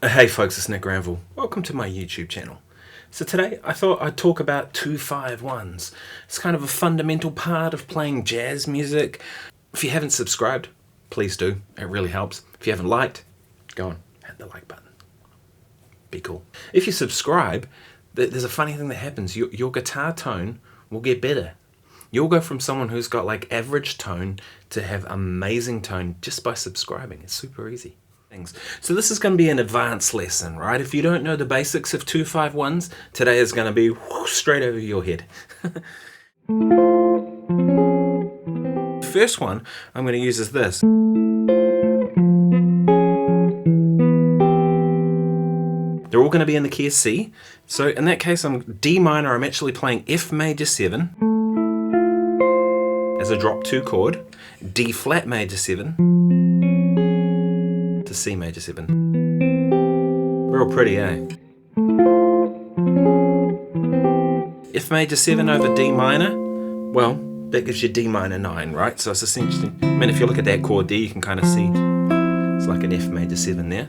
Hey folks, it's Nick Granville. Welcome to my YouTube channel. So today I thought I'd talk about 2-5-1s. It's kind of a fundamental part of playing jazz music. If you haven't subscribed, please do. It really helps. If you haven't liked, go on, hit the like button. Be cool. If you subscribe, there's a funny thing that happens. Your guitar tone will get better. You'll go from someone who's got like average tone to have amazing tone just by subscribing. It's super easy. So this is going to be an advanced lesson, right? If you don't know the basics of 2-5-1s, today is going to be straight over your head. First one I'm going to use is this. They're all going to be in the key of C. So in that case, I'm D minor. I'm actually playing F major 7 as a drop 2 chord, D flat major 7 to C major 7. Real pretty, eh? F major 7 over D minor, well, that gives you D minor 9, right? So it's essentially, I mean, if you look at that chord there, you can kind of see it's like an F major 7 there.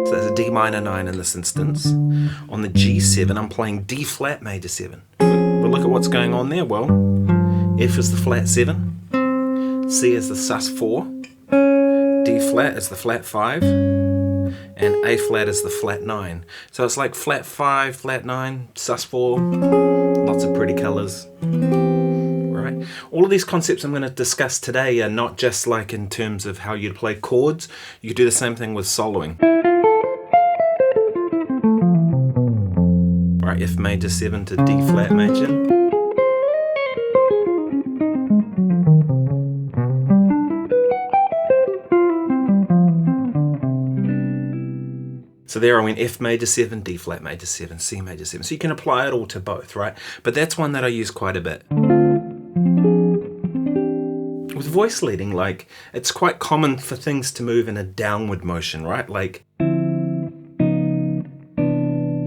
So there's a D minor 9 in this instance. On the G7, I'm playing D flat major 7. But look at what's going on there. Well, F is the flat 7, C is the sus4, D flat is the flat 5, and A flat is the flat 9. So it's like flat 5, flat 9, sus4, lots of pretty colors. Right? All of these concepts I'm going to discuss today are not just like in terms of how you'd play chords. You could do the same thing with soloing. Right, F major 7 to D flat major. So there I went F major 7, D flat major 7, C major 7. So you can apply it all to both, right? But that's one that I use quite a bit. With voice leading, like, it's quite common for things to move in a downward motion, right? Like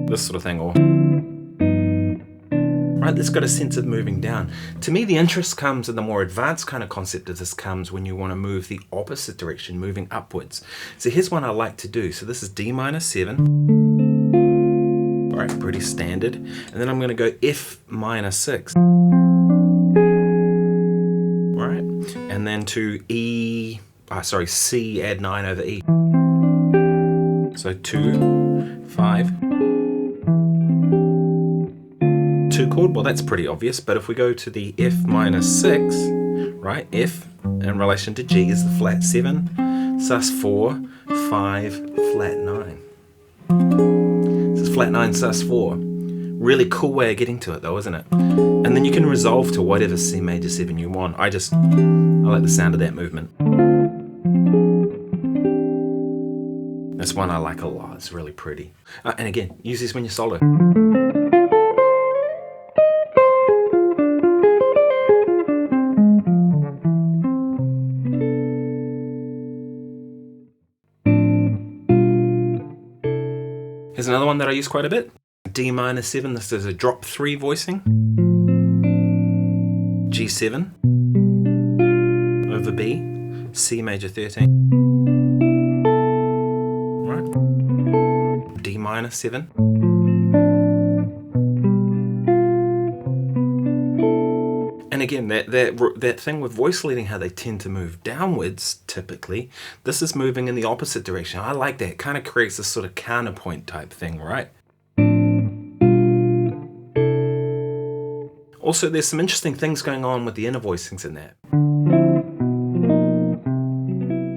this sort of thing, or right, it's got a sense of moving down. To me, the interest comes, and the more advanced kind of concept of this comes when you want to move the opposite direction, moving upwards. So here's one I like to do. So this is D minor 7. All right, pretty standard. And then I'm going to go F minor 6. All right, and then to C add 9 over E. So 2, 5. 2 chord, well that's pretty obvious, but if we go to the F minor 6, right, F in relation to G is the flat 7, sus4, 5, flat 9. This is flat 9, sus4. Really cool way of getting to it though, isn't it? And then you can resolve to whatever C major 7 you want. I like the sound of that movement. This one I like a lot, it's really pretty. And again, use this when you solo. Here's another one that I use quite a bit. D minor 7, this is a drop 3 voicing. G7 over B, C major 13. Right. D minor 7. And again, that thing with voice leading, how they tend to move downwards typically, this is moving in the opposite direction. I like that. It kind of creates this sort of counterpoint type thing, right? Also, there's some interesting things going on with the inner voicings in that.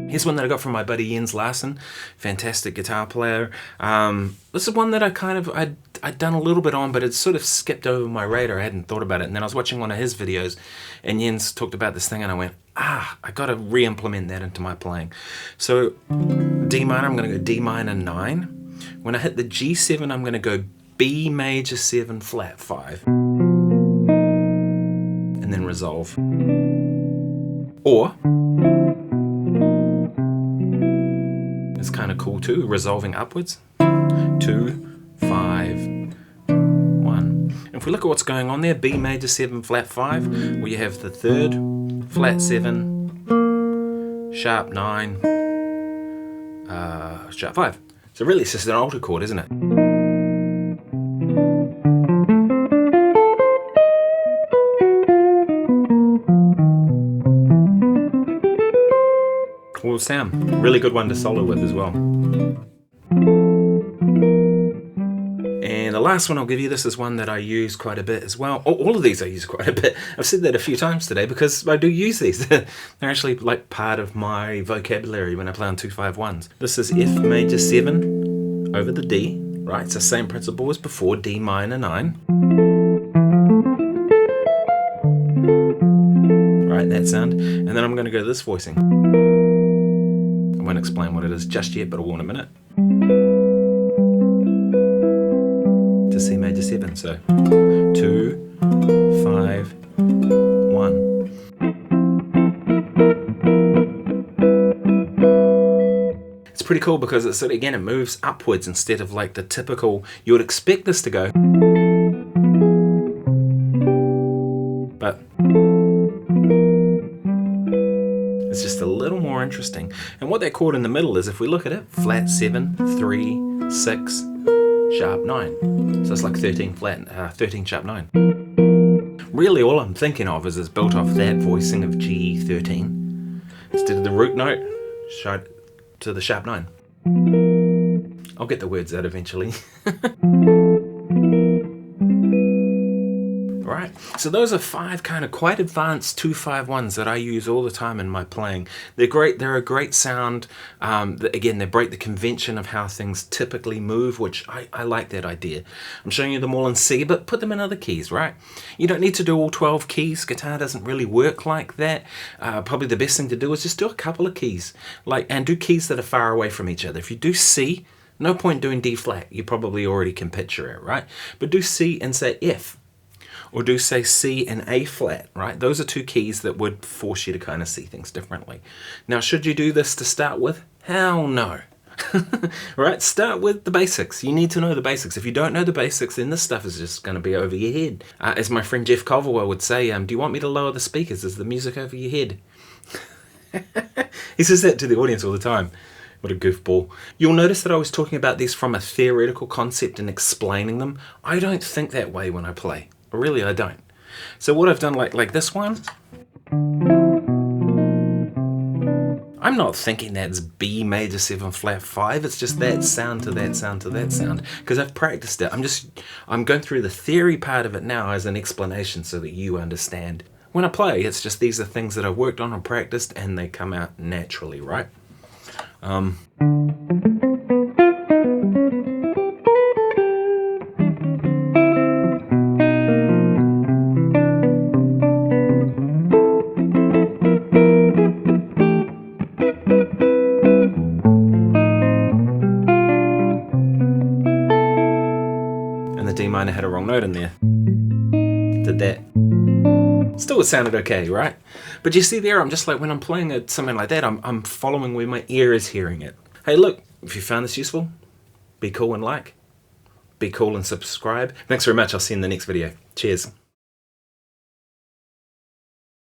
Here's one that I got from my buddy Larsen, fantastic guitar player. This is one that I'd done a little bit on, but it sort of skipped over my radar. I hadn't thought about it. And then I was watching one of his videos, and Jens talked about this thing, and I went, I got to re-implement that into my playing. So D minor, I'm going to go D minor 9. When I hit the G7, I'm going to go B major 7 flat 5. And then resolve. Or it's kind of cool too, resolving upwards. 2, 5, 1. And if we look at what's going on there, B major 7 flat 5, well, you have the 3rd, flat 7, sharp 9, sharp 5. So really it's just an altered chord, isn't it? Cool sound. Really good one to solo with as well. And the last one I'll give you, this is one that I use quite a bit as well. Oh, all of these I use quite a bit. I've said that a few times today because I do use these. They're actually like part of my vocabulary when I play on 2-5-1s. This is F major 7 over the D, right? It's the same principle as before, D minor 9. Right, that sound. And then I'm going to go to this voicing. I won't explain what it is just yet, but I will in a minute. To C major 7, so 2, 5, 1. It's pretty cool because it's, again, it moves upwards instead of like the typical, you would expect this to go, but it's just a little more interesting. And what that chord in the middle is, if we look at it, flat 7, 3, 6, sharp 9. So it's like 13 flat, 13 sharp 9. Really all I'm thinking of is built off that voicing of G13. Instead of the root note, to the sharp 9. I'll get the words out eventually. Right, so those are 5 kind of quite advanced 2-5-1s that I use all the time in my playing. They're great, they're a great sound. Again, they break the convention of how things typically move, which I like that idea. I'm showing you them all in C, but put them in other keys, right? You don't need to do all 12 keys. Guitar doesn't really work like that. Probably the best thing to do is just do a couple of keys, and do keys that are far away from each other. If you do C, no point doing D flat. You probably already can picture it, right? But do C and say F. Or do say C and A flat, right? Those are 2 keys that would force you to kind of see things differently. Now, should you do this to start with? Hell no. Right? Start with the basics. You need to know the basics. If you don't know the basics, then this stuff is just going to be over your head. As my friend Jeff Culverwell would say, do you want me to lower the speakers? Is the music over your head? He says that to the audience all the time. What a goofball. You'll notice that I was talking about these from a theoretical concept and explaining them. I don't think that way when I play. Really, I don't. So what I've done, like this one, I'm not thinking that's B major 7 flat 5. It's just that sound to that sound to that sound, because I've practiced it. I'm going through the theory part of it now as an explanation so that you understand. When I play, it's just these are things that I've worked on and practiced, and they come out naturally, right? D minor had a wrong note in there. Did that. Still it sounded okay, right? But you see there, I'm just like, when I'm playing something like that, I'm following where my ear is hearing it. Hey look, if you found this useful, be cool and like. Be cool and subscribe. Thanks very much, I'll see you in the next video. Cheers.